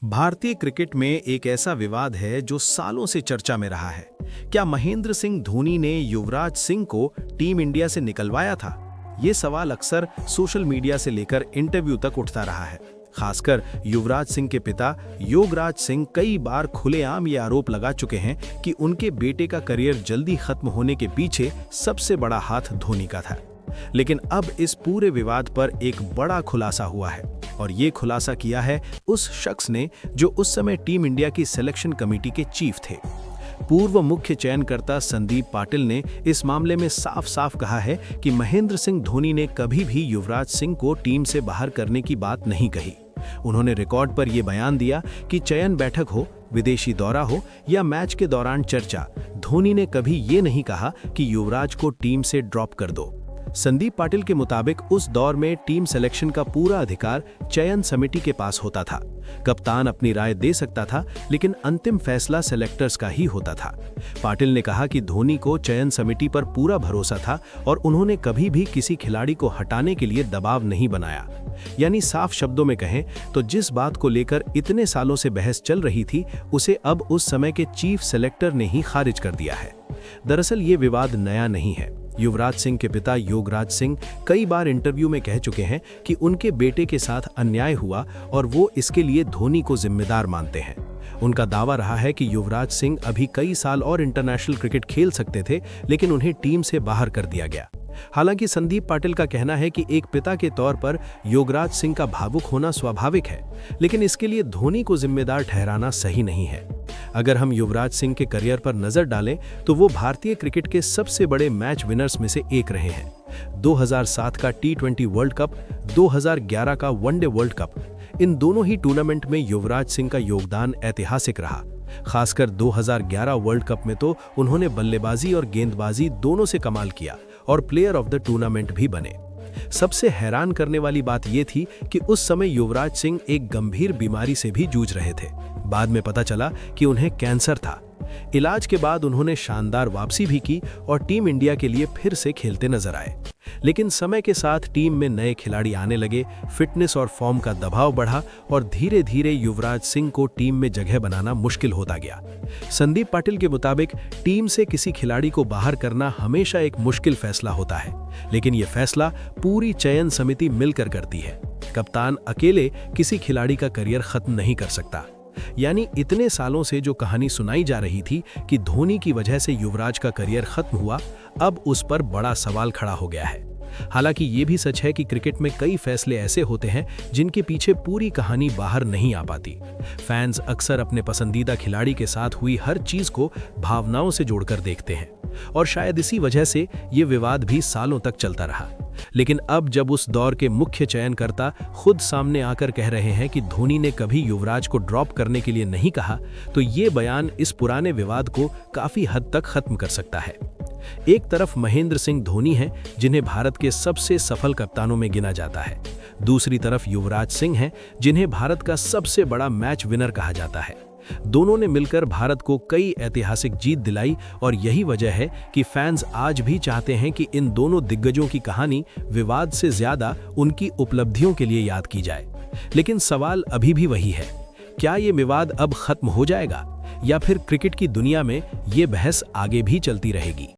भारतीय क्रिकेट में एक ऐसा विवाद है जो सालों से चर्चा में रहा है। क्या महेंद्र सिंह धोनी ने युवराज सिंह को टीम इंडिया से निकलवाया था? ये सवाल अक्सर सोशल मीडिया से लेकर इंटरव्यू तक उठता रहा है। खासकर युवराज सिंह के पिता योगराज सिंह कई बार खुलेआम ये आरोप लगा चुके हैं कि उनके बेटे का करियर जल्दी खत्म होने के पीछे सबसे बड़ा हाथ धोनी का था। लेकिन अब इस पूरे विवाद पर एक बड़ा खुलासा हुआ है, और ये खुलासा किया है उस शख्स ने जो उस समय टीम इंडिया की सिलेक्शन कमेटी के चीफ थे। पूर्व मुख्य चयनकर्ता संदीप पाटिल ने इस मामले में साफ साफ कहा है कि महेंद्र सिंह धोनी ने कभी भी युवराज सिंह को टीम से बाहर करने की बात नहीं कही। उन्होंने रिकॉर्ड पर यह बयान दिया कि चयन बैठक हो, विदेशी दौरा हो या मैच के दौरान चर्चा, धोनी ने कभी ये नहीं कहा कि युवराज को टीम से ड्रॉप कर दो। संदीप पाटिल के मुताबिक उस दौर में टीम सिलेक्शन का पूरा अधिकार चयन समिति के पास होता था। कप्तान अपनी राय दे सकता था, लेकिन अंतिम फैसला सेलेक्टर्स का ही होता था। पाटिल ने कहा कि धोनी को चयन समिति पर पूरा भरोसा था और उन्होंने कभी भी किसी खिलाड़ी को हटाने के लिए दबाव नहीं बनाया। यानी साफ शब्दों में कहें तो जिस बात को लेकर इतने सालों से बहस चल रही थी, उसे अब उस समय के चीफ सेलेक्टर ने ही खारिज कर दिया है। दरअसल ये विवाद नया नहीं है। युवराज सिंह के पिता योगराज सिंह कई बार इंटरव्यू में कह चुके हैं कि उनके बेटे के साथ अन्याय हुआ और वो इसके लिए धोनी को जिम्मेदार मानते हैं। उनका दावा रहा है कि युवराज सिंह अभी कई साल और इंटरनेशनल क्रिकेट खेल सकते थे, लेकिन उन्हें टीम से बाहर कर दिया गया। हालांकि संदीप पाटिल का कहना है कि एक पिता के तौर पर योगराज सिंह का भावुक होना स्वाभाविक है, लेकिन इसके लिए धोनी को जिम्मेदार ठहराना सही नहीं है। अगर हम युवराज सिंह के करियर पर नजर डालें तो वो भारतीय क्रिकेट के सबसे बड़े मैच विनर्स में से एक रहे हैं। 2007 का T20 वर्ल्ड कप, 2011 का वनडे वर्ल्ड कप, इन दोनों ही टूर्नामेंट में युवराज सिंह का योगदान ऐतिहासिक रहा। खासकर 2011 वर्ल्ड कप में तो उन्होंने बल्लेबाजी और गेंदबाजी दोनों से कमाल किया और प्लेयर ऑफ द टूर्नामेंट भी बने। सबसे हैरान करने वाली बात यह थी कि उस समय युवराज सिंह एक गंभीर बीमारी से भी जूझ रहे थे। बाद में पता चला कि उन्हें कैंसर था। इलाज के बाद उन्होंने शानदार वापसी भी की और टीम इंडिया के लिए फिर से खेलते नजर आए। लेकिन समय के साथ टीम में नए खिलाड़ी आने लगे, फिटनेस और फॉर्म का दबाव बढ़ा और धीरे धीरे युवराज सिंह को टीम में जगह बनाना मुश्किल होता गया। संदीप पाटिल के मुताबिक टीम से किसी खिलाड़ी को बाहर करना हमेशा एक मुश्किल फैसला होता है, लेकिन यह फैसला पूरी चयन समिति मिलकर करती है। कप्तान अकेले किसी खिलाड़ी का करियर खत्म नहीं कर सकता। यानी इतने सालों से जो कहानी सुनाई जा रही थी कि धोनी की वजह से युवराज का करियर खत्म हुआ, अब उस पर बड़ा सवाल खड़ा हो गया है। हालांकि ये भी सच है कि क्रिकेट में कई फैसले ऐसे होते हैं जिनके पीछे पूरी कहानी बाहर नहीं आ पाती। फैंस अक्सर अपने पसंदीदा खिलाड़ी के साथ हुई हर चीज को भावनाओं से जोड़कर देखते हैं, और शायद इसी वजह से ये विवाद भी सालों तक चलता रहा। लेकिन अब जब उस दौर के मुख्य चयनकर्ता खुद सामने आकर कह रहे हैं कि धोनी ने कभी युवराज को ड्रॉप करने के लिए नहीं कहा, तो ये बयान इस पुराने विवाद को काफी हद तक खत्म कर सकता है। एक तरफ महेंद्र सिंह धोनी हैं, जिन्हें भारत के सबसे सफल कप्तानों में गिना जाता है। दूसरी तरफ युवराज सिंह हैं, जिन्हें भारत का सबसे बड़ा मैच विनर कहा जाता है। दोनों ने मिलकर भारत को कई ऐतिहासिक जीत दिलाई, और यही वजह है कि फैंस आज भी चाहते हैं कि इन दोनों दिग्गजों की कहानी विवाद से ज्यादा उनकी उपलब्धियों के लिए याद की जाए। लेकिन सवाल अभी भी वही है, क्या ये विवाद अब खत्म हो जाएगा या फिर क्रिकेट की दुनिया में ये बहस आगे भी चलती रहेगी?